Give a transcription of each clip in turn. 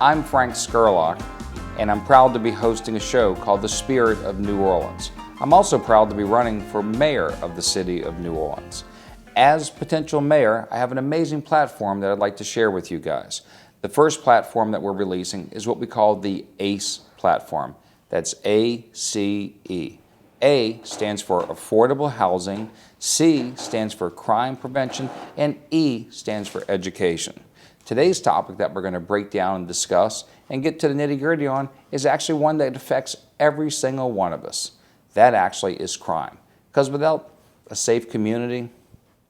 I'm Frank Scurlock, and I'm proud to be hosting a show called The Spirit of New Orleans. I'm also proud to be running for mayor of the city of New Orleans. As potential mayor, I have an amazing platform that I'd like to share with you guys. The first platform that we're releasing is what we call the ACE platform. That's A-C-E. A stands for affordable housing, C stands for crime prevention, and E stands for education. Today's topic that we're going to break down and discuss and get to the nitty-gritty on is actually one that affects every single one of us. That actually is crime. Because without a safe community, it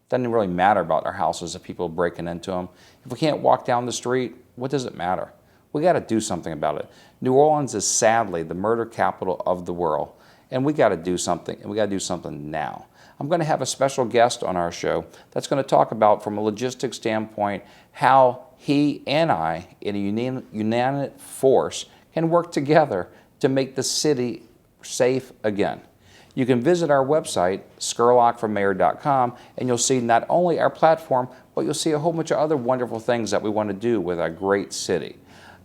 doesn't really matter about our houses if people are breaking into them. If we can't walk down the street, what does it matter? We got to do something about it. New Orleans is sadly the murder capital of the world, and we got to do something, and we got to do something now. I'm going to have a special guest on our show that's going to talk about, from a logistics standpoint, how he and I, in a united force, can work together to make the city safe again. You can visit our website, scurlockformayor.com, and you'll see not only our platform, but you'll see a whole bunch of other wonderful things that we want to do with our great city.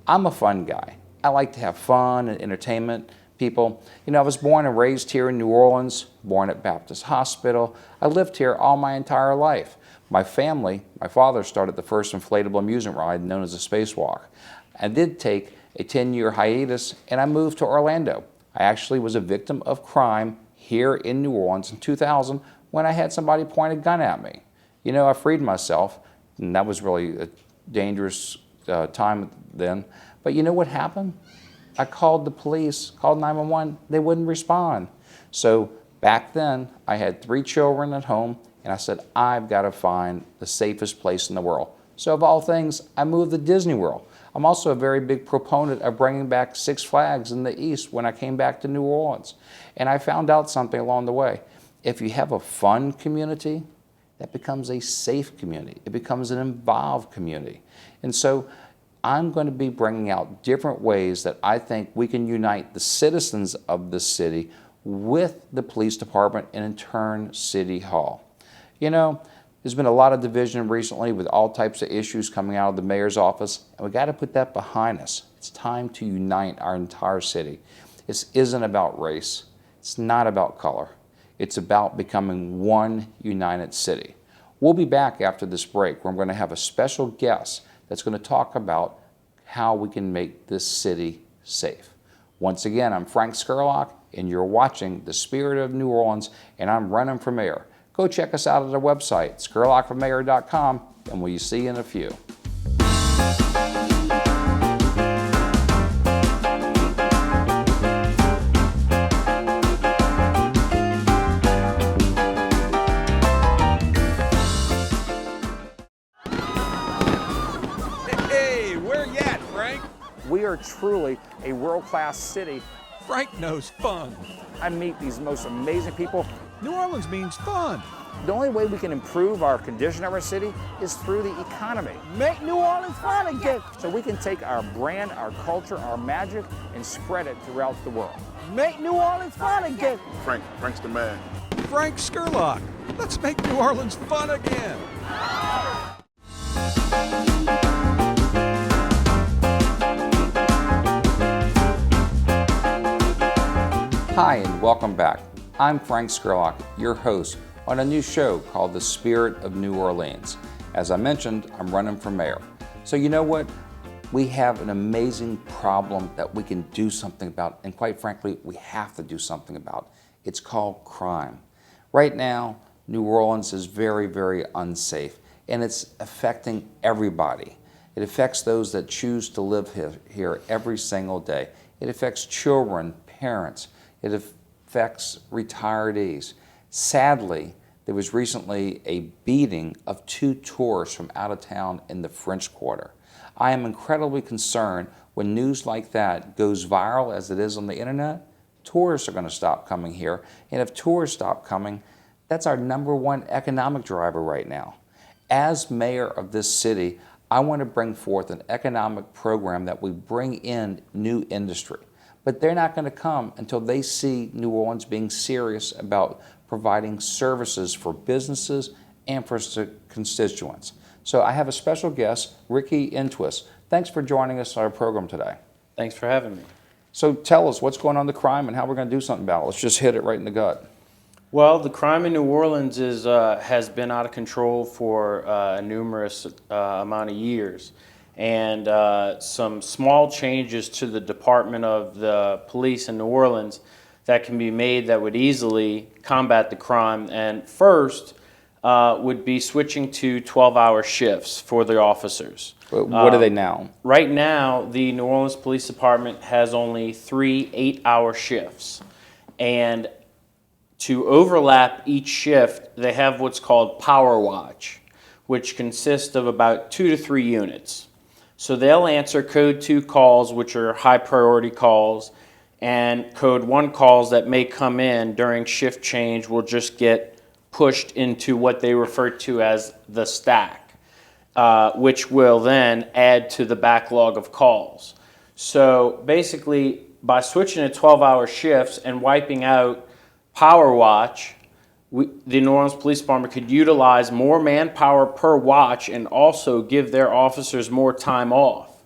I'm a fun guy. I like to have fun and entertainment. People, you know, I was born and raised here in New Orleans, born at Baptist Hospital. I lived here all my entire life. My family, my father started the first inflatable amusement ride known as the Spacewalk. I did take a 10-year hiatus and I moved to Orlando. I actually was a victim of crime here in New Orleans in 2000 when I had somebody point a gun at me. You know, I freed myself, and that was really a dangerous time then. But you know what happened? I called the police, called 911, they wouldn't respond. So back then, I had 3 children at home, and I said, I've got to find the safest place in the world. So of all things, I moved to Disney World. I'm also a very big proponent of bringing back Six Flags in the East when I came back to New Orleans. And I found out something along the way. If you have a fun community, that becomes a safe community. It becomes an involved community. And so I'm going to be bringing out different ways that I think we can unite the citizens of the city with the police department and in turn City Hall. You know, there's been a lot of division recently with all types of issues coming out of the mayor's office, and we got to put that behind us. It's time to unite our entire city. This isn't about race. It's not about color. It's about becoming one united city. We'll be back after this break where I'm going to have a special guest that's going to talk about how we can make this city safe. Once again, I'm Frank Scurlock, and you're watching The Spirit of New Orleans, and I'm running for mayor. Go check us out at our website, scurlockformayor.com, and we'll see you in a few. We are truly a world-class city. Frank knows fun. I meet these most amazing people. New Orleans means fun. The only way we can improve our condition of our city is through the economy. Make New Orleans fun again. So we can take our brand, our culture, our magic, and spread it throughout the world. Make New Orleans fun again. Frank's the man. Frank Scurlock. Let's make New Orleans fun again. Hi, and welcome back. I'm Frank Scurlock, your host on a new show called The Spirit of New Orleans. As I mentioned, I'm running for mayor. So you know what? We have an amazing problem that we can do something about, and quite frankly, we have to do something about. It's called crime. Right now, New Orleans is very, very unsafe, and it's affecting everybody. It affects those that choose to live here every single day. It affects children, parents. It affects retirees. Sadly, there was recently a beating of 2 tourists from out of town in the French Quarter. I am incredibly concerned when news like that goes viral as it is on the internet. Tourists are going to stop coming here, and if tourists stop coming, that's our #1 economic driver right now. As mayor of this city, I want to bring forth an economic program that we bring in new industry. But they're not going to come until they see New Orleans being serious about providing services for businesses and for constituents. So I have a special guest, Ricky Entwistle, Thanks for joining us on our program today. Thanks for having me. So tell us what's going on with the crime and how we're going to do something about it. Let's just hit it right in the gut. Well, the crime in New Orleans has been out of control for a numerous amount of years. And some small changes to the Department of the Police in New Orleans that can be made that would easily combat the crime. And first would be switching to 12-hour shifts for the officers. What are they now? Right now, the New Orleans Police Department has only 3 8-hour shifts. And to overlap each shift, they have what's called Power Watch, which consists of about 2 to 3 units. So they'll answer Code 2 calls, which are high priority calls, and Code 1 calls that may come in during shift change will just get pushed into what they refer to as the stack, which will then add to the backlog of calls. So basically, by switching to 12-hour shifts and wiping out Power Watch, the New Orleans Police Department could utilize more manpower per watch and also give their officers more time off.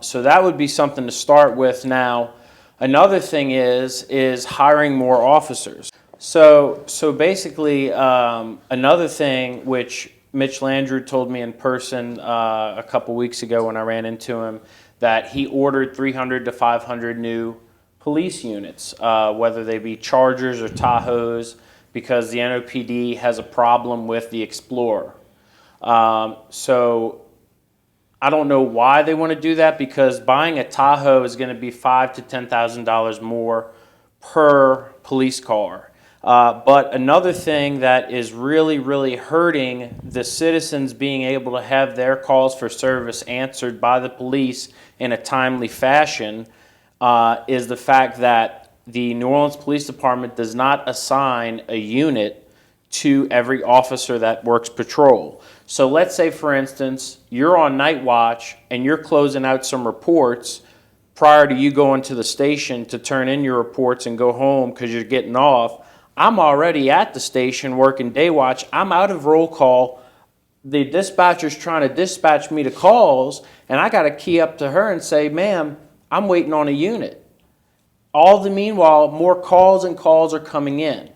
So that would be something to start with. Now, another thing is hiring more officers. So basically, another thing which Mitch Landrieu told me in person a couple weeks ago when I ran into him, that he ordered 300 to 500 new police units, whether they be Chargers or Tahoes, because the NOPD has a problem with the Explorer. So I don't know why they want to do that, because buying a Tahoe is going to be $5,000 to $10,000 more per police car. But another thing that is really, really hurting the citizens being able to have their calls for service answered by the police in a timely fashion is the fact that the New Orleans Police Department does not assign a unit to every officer that works patrol. So let's say, for instance, you're on night watch and you're closing out some reports prior to you going to the station to turn in your reports and go home because you're getting off. I'm already at the station working day watch. I'm out of roll call. The dispatcher's trying to dispatch me to calls, and I got to key up to her and say, ma'am, I'm waiting on a unit. All the meanwhile, more calls and calls are coming in.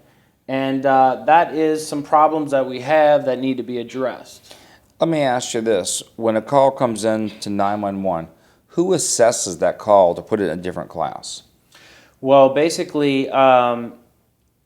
And that is some problems that we have that need to be addressed. Let me ask you this. When a call comes in to 911, who assesses that call to put it in a different class? Well, basically,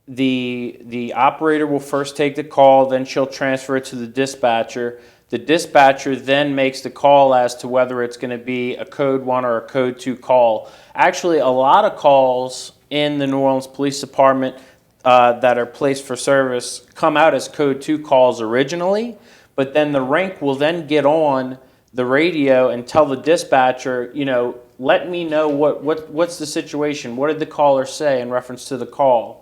the operator will first take the call, then she'll transfer it to the dispatcher. The dispatcher then makes the call as to whether it's going to be a Code 1 or a Code 2 call. Actually, a lot of calls in the New Orleans Police Department that are placed for service come out as Code 2 calls originally, but then the rank will then get on the radio and tell the dispatcher, let me know what's the situation, what did the caller say in reference to the call,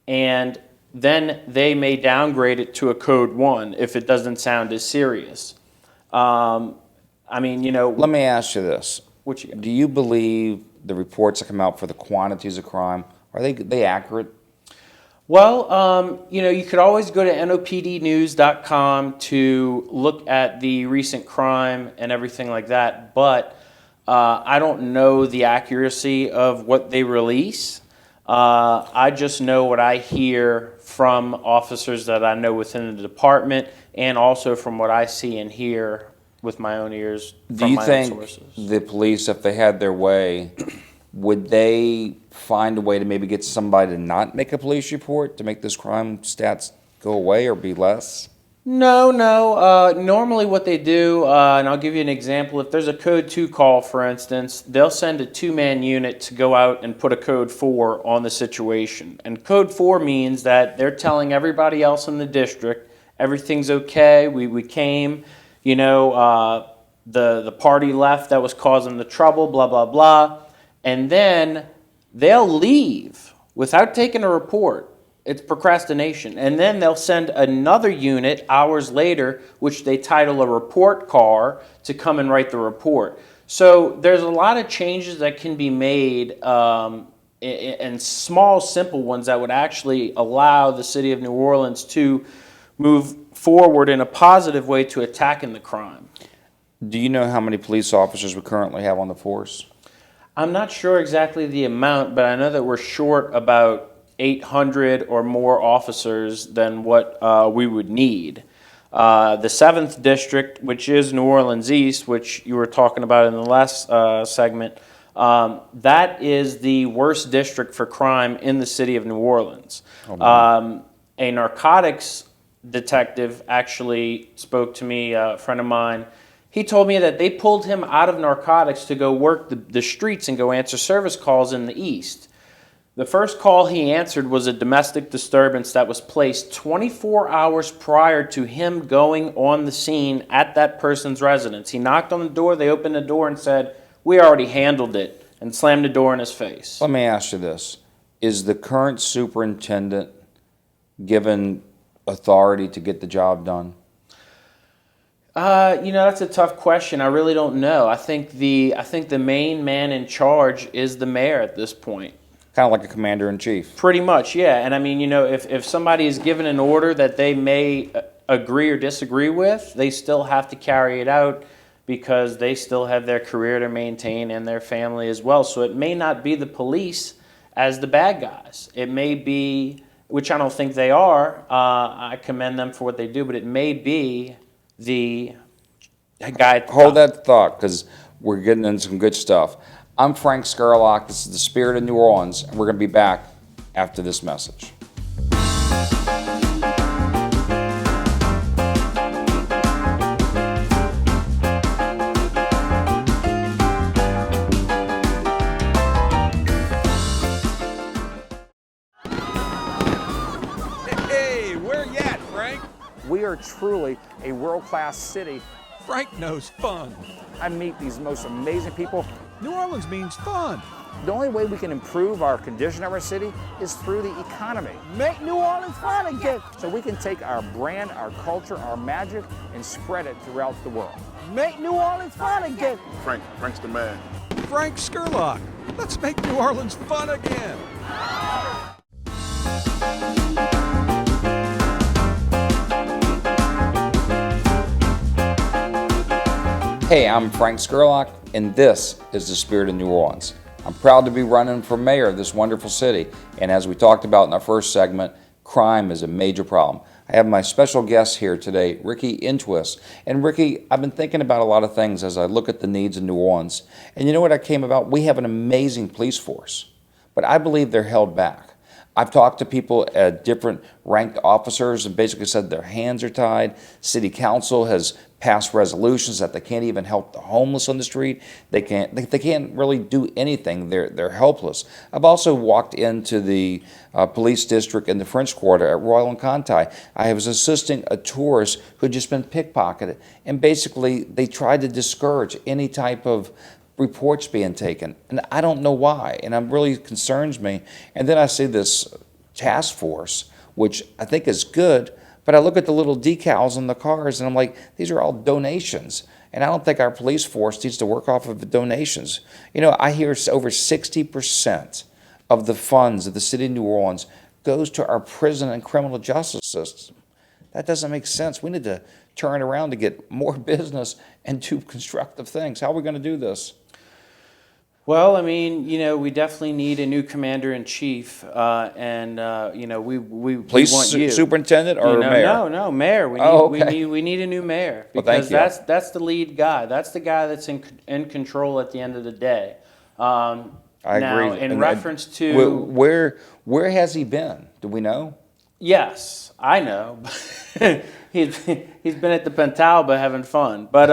and then they may downgrade it to a Code 1 if it doesn't sound as serious. Let me ask you this. What you got? Do you believe the reports that come out for the quantities of crime, are they accurate? Well, you could always go to NOPDnews.com to look at the recent crime and everything like that, but I don't know the accuracy of what they release. I just know what I hear from officers that I know within the department, and also from what I see and hear with my own ears from my own sources. Do you think the police, if they had their way, would they find a way to maybe get somebody to not make a police report to make this crime stats go away or be less? No. Normally what they do, and I'll give you an example, if there's a Code 2 call, for instance, they'll send a 2-man unit to go out and put a Code 4 on the situation. And Code 4 means that they're telling everybody else in the district, everything's okay, we came, the party left that was causing the trouble, blah, blah, blah. And then they'll leave without taking a report. It's procrastination. And then they'll send another unit hours later, which they title a report car, to come and write the report. So there's a lot of changes that can be made, and small, simple ones that would actually allow the city of New Orleans to move forward in a positive way to attacking the crime. Do you know how many police officers we currently have on the force? I'm not sure exactly the amount, but I know that we're short about 800 or more officers than what we would need. The 7th District, which is New Orleans East, which you were talking about in the last segment, that is the worst district for crime in the city of New Orleans. A narcotics detective actually spoke to me, a friend of mine. He told me that they pulled him out of narcotics to go work the streets and go answer service calls in the East. The first call he answered was a domestic disturbance that was placed 24 hours prior to him going on the scene at that person's residence. He knocked on the door, they opened the door and said, "We already handled it," and slammed the door in his face. Let me ask you this. Is the current superintendent given authority to get the job done? That's a tough question. I really don't know. I think the main man in charge is the mayor at this point. Kind of like a commander-in-chief. Pretty much, yeah. And I mean, if somebody is given an order that they may agree or disagree with, they still have to carry it out because they still have their career to maintain and their family as well. So it may not be the police as the bad guys. It may be, which I don't think they are. I commend them for what they do, but it may be the guy at the Hold top. that thought, because we're getting into some good stuff. I'm Frank Skurlock. This is the Spirit of New Orleans, and we're going to be back after this message. Hey, where you at, Frank? We are truly a world-class city. Frank knows fun. I meet these most amazing people. New Orleans means fun. The only way we can improve our condition of our city is through the economy. Make New Orleans fun again. So we can take our brand, our culture, our magic, and spread it throughout the world. Make New Orleans fun again. Frank's the man. Frank Skurlock. Let's make New Orleans fun again. Hey, I'm Frank Skurlock, and this is the Spirit of New Orleans. I'm proud to be running for mayor of this wonderful city, and as we talked about in our first segment, crime is a major problem. I have my special guest here today, Ricky Intwist. And Ricky, I've been thinking about a lot of things as I look at the needs in New Orleans. And you know what I came about? We have an amazing police force, but I believe they're held back. I've talked to people at different ranked officers and basically said their hands are tied. City Council has passed resolutions that they can't even help the homeless on the street. They can't really do anything. They're helpless. I've also walked into the police district in the French Quarter at Royal and Conti. I was assisting a tourist who had just been pickpocketed, and basically they tried to discourage any type of reports being taken, and I don't know why, and it really concerns me. And then I see this task force, which I think is good, but I look at the little decals on the cars and I'm like, these are all donations, and I don't think our police force needs to work off of the donations. You know, I hear over 60% of the funds of the city of New Orleans goes to our prison and criminal justice system. That doesn't make sense. We need to turn around to get more business and do constructive things. How are we going to do this? Well, I mean, we definitely need a new commander-in-chief, and we Police want you. superintendent or mayor? No, mayor. We need a new mayor Well, thank because you. that's the lead guy. That's the guy that's in control at the end of the day. I now, agree. in And reference to where has he been? Do we know? yes, I know. he's been at the Pentalba having fun, but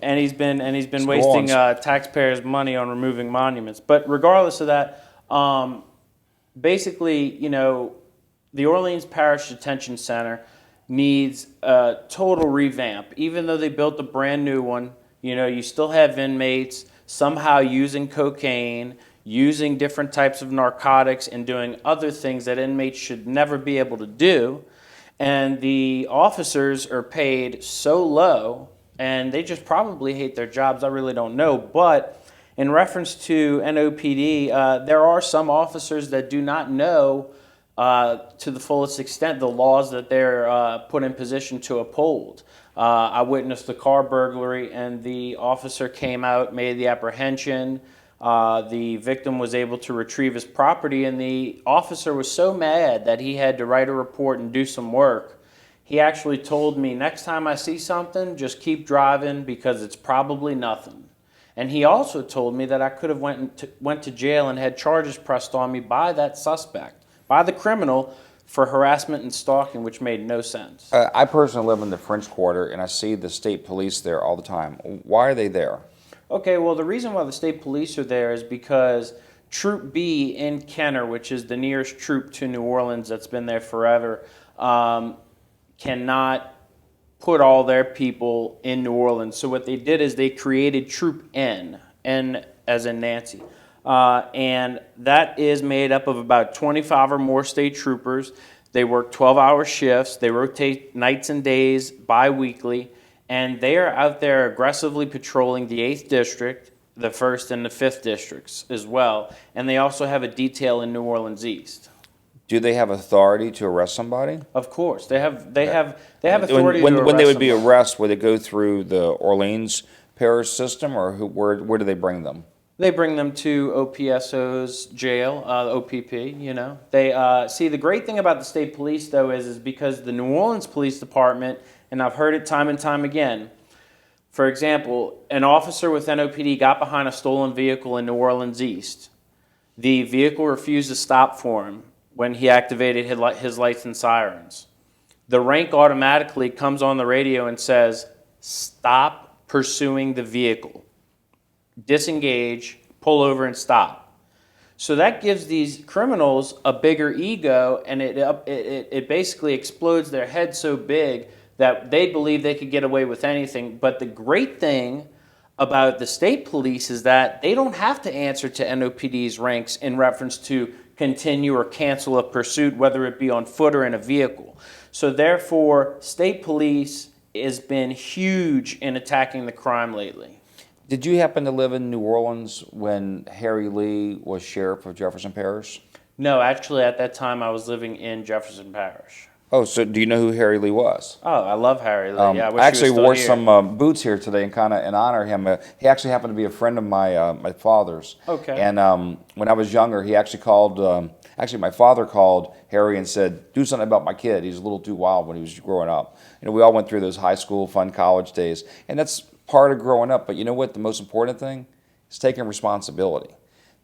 and he's been Go wasting on. taxpayers' money on removing monuments. But regardless of that, basically, the Orleans Parish Detention Center needs a total revamp. Even though they built a brand new one, you still have inmates somehow using cocaine, using different types of narcotics, and doing other things that inmates should never be able to do. And the officers are paid so low, and they just probably hate their jobs. I really don't know. But in reference to NOPD, there are some officers that do not know to the fullest extent the laws that they're put in position to uphold. I witnessed the car burglary, and the officer came out, made the apprehension. The victim was able to retrieve his property, and the officer was so mad that he had to write a report and do some work. He actually told me, next time I see something, just keep driving because it's probably nothing. And he also told me that I could have went to jail and had charges pressed on me by that suspect, by the criminal, for harassment and stalking, which made no sense. I personally live in the French Quarter, and I see the state police there all the time. Why are they there? Okay, well, the reason why the state police are there is because Troop B in Kenner, which is the nearest troop to New Orleans that's been there forever, cannot put all their people in New Orleans. So what they did is they created Troop N, N as in Nancy. And that is made up of about 25 or more state troopers. They work 12-hour shifts. They rotate nights and days bi-weekly. And they are out there aggressively patrolling the 8th District, the 1st and the 5th Districts as well. And they also have a detail in New Orleans East. Do they have authority to arrest somebody? Of course. They have authority when to arrest when they would be somebody. arrested, would it go through the Orleans Parish system, or where do they bring them? They bring them to OPSO's jail, OPP, you know. They see, the great thing about the state police, though, is because the New Orleans Police Department, and I've heard it time and time again, for example, an officer with NOPD got behind a stolen vehicle in New Orleans East. The vehicle refused to stop for him when he activated his lights and sirens. The rank automatically comes on the radio and says, "Stop pursuing the vehicle. Disengage, pull over, and stop." So that gives these criminals a bigger ego, and it basically explodes their head so big that they believe they could get away with anything. But the great thing about the state police is that they don't have to answer to NOPD's ranks in reference to continue or cancel a pursuit, whether it be on foot or in a vehicle. So therefore, state police has been huge in attacking the crime lately. Did you happen to live in New Orleans when Harry Lee was sheriff of Jefferson Parish? No, actually, at that time, I was living in Jefferson Parish. Oh, so do you know who Harry Lee was? Oh, I love Harry Lee. Yeah, I wish I actually he was wore still here. some boots here today and kind of in honor of him. He actually happened to be a friend of my father's. Okay. And when I was younger, he actually called. Actually, my father called Harry and said, "Do something about my kid. He's a little too wild when he was growing up." You know, we all went through those high school, fun college days, and that's part of growing up. But you know what? The most important thing is taking responsibility.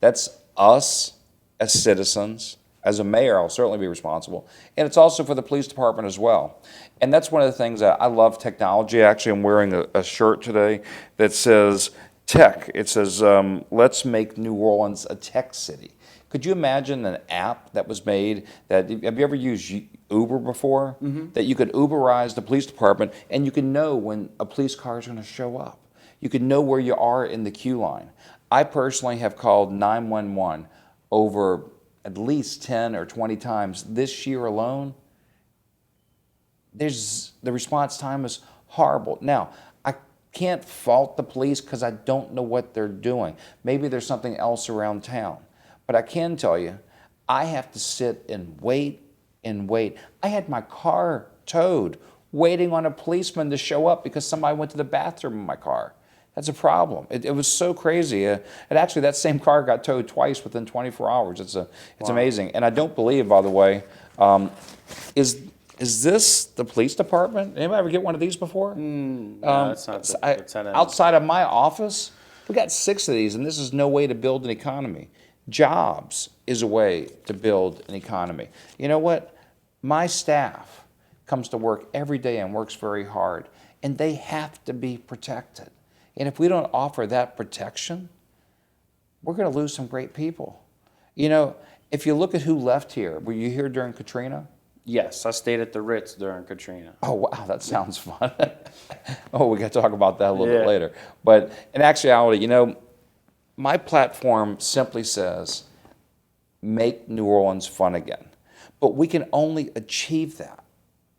That's us as citizens. As a mayor, I'll certainly be responsible. And it's also for the police department as well. And that's one of the things that I love technology. Actually, I'm wearing a shirt today that says tech. It says, let's make New Orleans a tech city. Could you imagine an app that was made that, have you ever used Uber before? Mm-hmm. That you could Uberize the police department and you can know when a police car is going to show up. You can know where you are in the queue line. I personally have called 911 over at least 10 or 20 times this year alone. The response time is horrible. Now, I can't fault the police because I don't know what they're doing. Maybe there's something else around town. But I can tell you, I have to sit and wait and wait. I had my car towed, waiting on a policeman to show up because somebody went to the bathroom in my car. That's a problem. It was so crazy. And actually, that same car got towed twice within 24 hours. It's amazing. And I don't believe, by the way, is this the police department? Anybody ever get one of these before? No, it's not. Outside of my office, we got 6 of these, and this is no way to build an economy. Jobs is a way to build an economy. You know what? My staff comes to work every day and works very hard, and they have to be protected. And if we don't offer that protection, we're going to lose some great people. You know, if you look at who left here, were you here during Katrina? Yes, I stayed at the Ritz during Katrina. Oh, wow, that sounds fun. Oh, we got to talk about that a little bit later. But in actuality, you know, my platform simply says, make New Orleans fun again. But we can only achieve that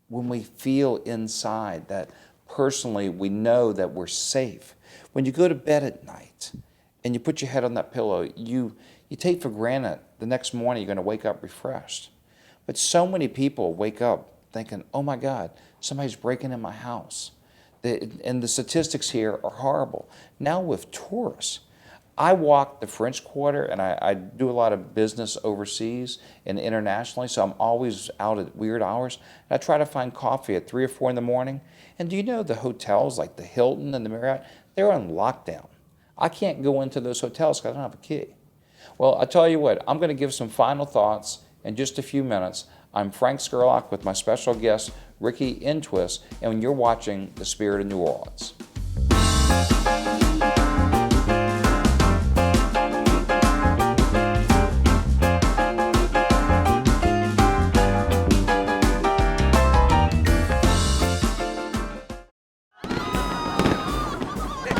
when we feel inside that personally we know that we're safe. When you go to bed at night and you put your head on that pillow, you take for granted the next morning you're going to wake up refreshed. But so many people wake up thinking, oh my God, somebody's breaking in my house. And the statistics here are horrible. Now with tourists, I walk the French Quarter, and I do a lot of business overseas and internationally, so I'm always out at weird hours. And I try to find coffee at 3 or 4 in the morning. And do you know the hotels like the Hilton and the Marriott, they're on lockdown. I can't go into those hotels because I don't have a key. Well, I tell you what, I'm going to give some final thoughts in just a few minutes. I'm Frank Skurlock with my special guest, Ricky Entwistle, and you're watching The Spirit of New Orleans.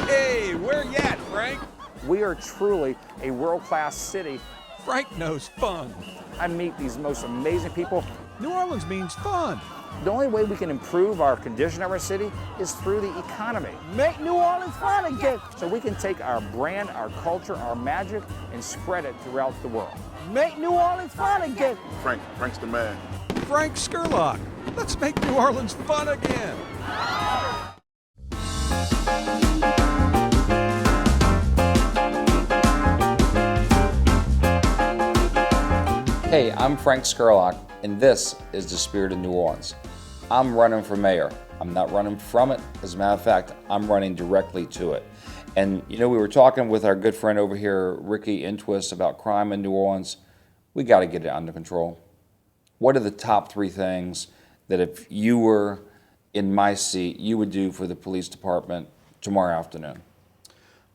Hey, where you at, Frank? We are truly a world-class city. Frank knows fun. I meet these most amazing people. New Orleans means fun. The only way we can improve our condition of our city is through the economy. Make New Orleans fun again. So we can take our brand, our culture, our magic, and spread it throughout the world. Make New Orleans fun again. Frank's the man. Frank Skurlock. Let's make New Orleans fun again. Hey, I'm Frank Skurlock, and this is The Spirit of New Orleans. I'm running for mayor. I'm not running from it. As a matter of fact, I'm running directly to it. And you know, we were talking with our good friend over here, Ricky Entwistle, about crime in New Orleans. We got to get it under control. What are the top 3 things that if you were in my seat, you would do for the police department tomorrow afternoon?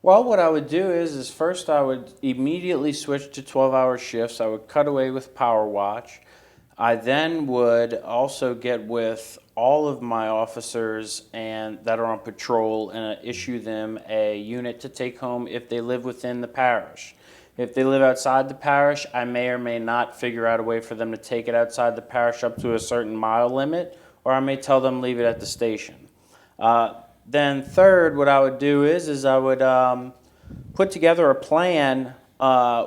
Well, what I would do is first I would immediately switch to 12-hour shifts. I would cut away with Power Watch. I then would also get with all of my officers and that are on patrol and issue them a unit to take home if they live within the parish. If they live outside the parish, I may or may not figure out a way for them to take it outside the parish up to a certain mile limit, or I may tell them leave it at the station. Then third, what I would do is I would put together a plan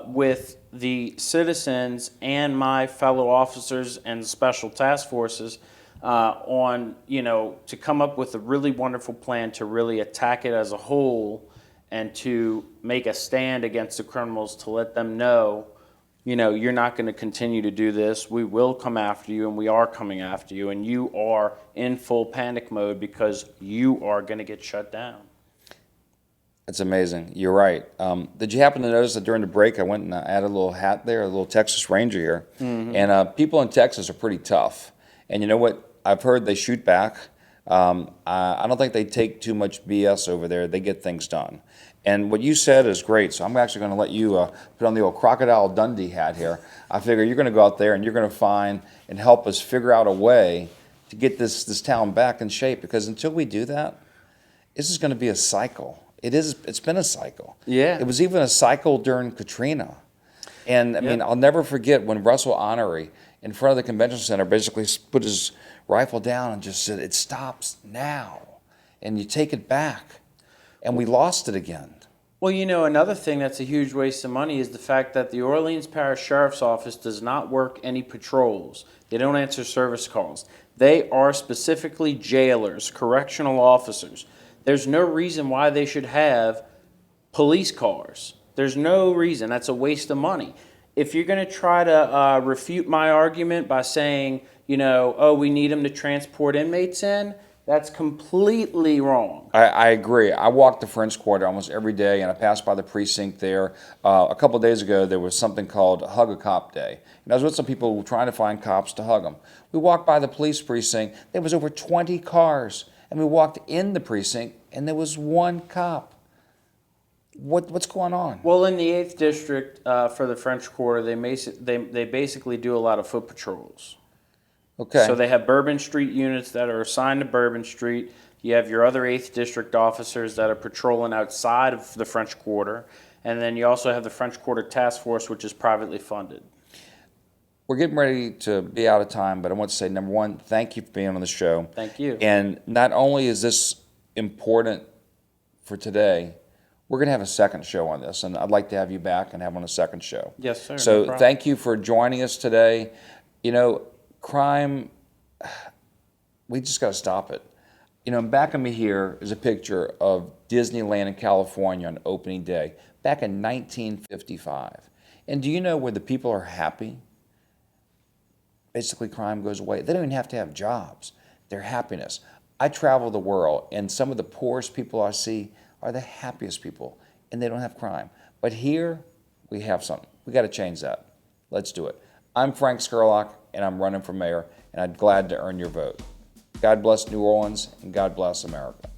with the citizens and my fellow officers and special task forces on, to come up with a really wonderful plan to really attack it as a whole and to make a stand against the criminals, to let them know, you're not going to continue to do this. We will come after you, and we are coming after you, and you are in full panic mode because you are going to get shut down. That's amazing. You're right. Did you happen to notice that during the break I went and added a little hat there, a little Texas Ranger here? Mm-hmm. And people in Texas are pretty tough. And you know what? I've heard they shoot back. I don't think they take too much BS over there. They get things done. And what you said is great, so I'm actually going to let you put on the old Crocodile Dundee hat here. I figure you're going to go out there and you're going to find and help us figure out a way to get this town back in shape, because until we do that, this is going to be a cycle. It's been a cycle. Yeah. It was even a cycle during Katrina. And I mean, I'll never forget when Russell Honoré in front of the convention center basically put his rifle down and just said, "It stops now." And you take it back. And we lost it again. Well, another thing that's a huge waste of money is the fact that the Orleans Parish Sheriff's Office does not work any patrols. They don't answer service calls. They are specifically jailers, correctional officers. There's no reason why they should have police cars. There's no reason. That's a waste of money. If you're going to try to refute my argument by saying, we need them to transport inmates in, that's completely wrong. I agree. I walk the French Quarter almost every day, and I pass by the precinct there. A couple of days ago, there was something called Hug a Cop Day. And I was with some people trying to find cops to hug them. We walked by the police precinct. There was over 20 cars. And we walked in the precinct, and there was one cop. What's going on? Well, in the 8th District for the French Quarter, they basically do a lot of foot patrols. Okay. So they have Bourbon Street units that are assigned to Bourbon Street. You have your other 8th District officers that are patrolling outside of the French Quarter. And then you also have the French Quarter Task Force, which is privately funded. We're getting ready to be out of time, but I want to say, number one, thank you for being on the show. Thank you. And not only is this important for today, we're going to have a second show on this, and I'd like to have you back and have on a second show. Yes, sir. So no problem. Thank you for joining us today. Crime, we just got to stop it. You know, back of me here is a picture of Disneyland in California on opening day, back in 1955. And do you know where the people are happy? Basically, crime goes away. They don't even have to have jobs. Their happiness. I travel the world, and some of the poorest people I see are the happiest people, and they don't have crime. But here, we have something. We got to change that. Let's do it. I'm Frank Scurlock, and I'm running for mayor, and I'm glad to earn your vote. God bless New Orleans, and God bless America.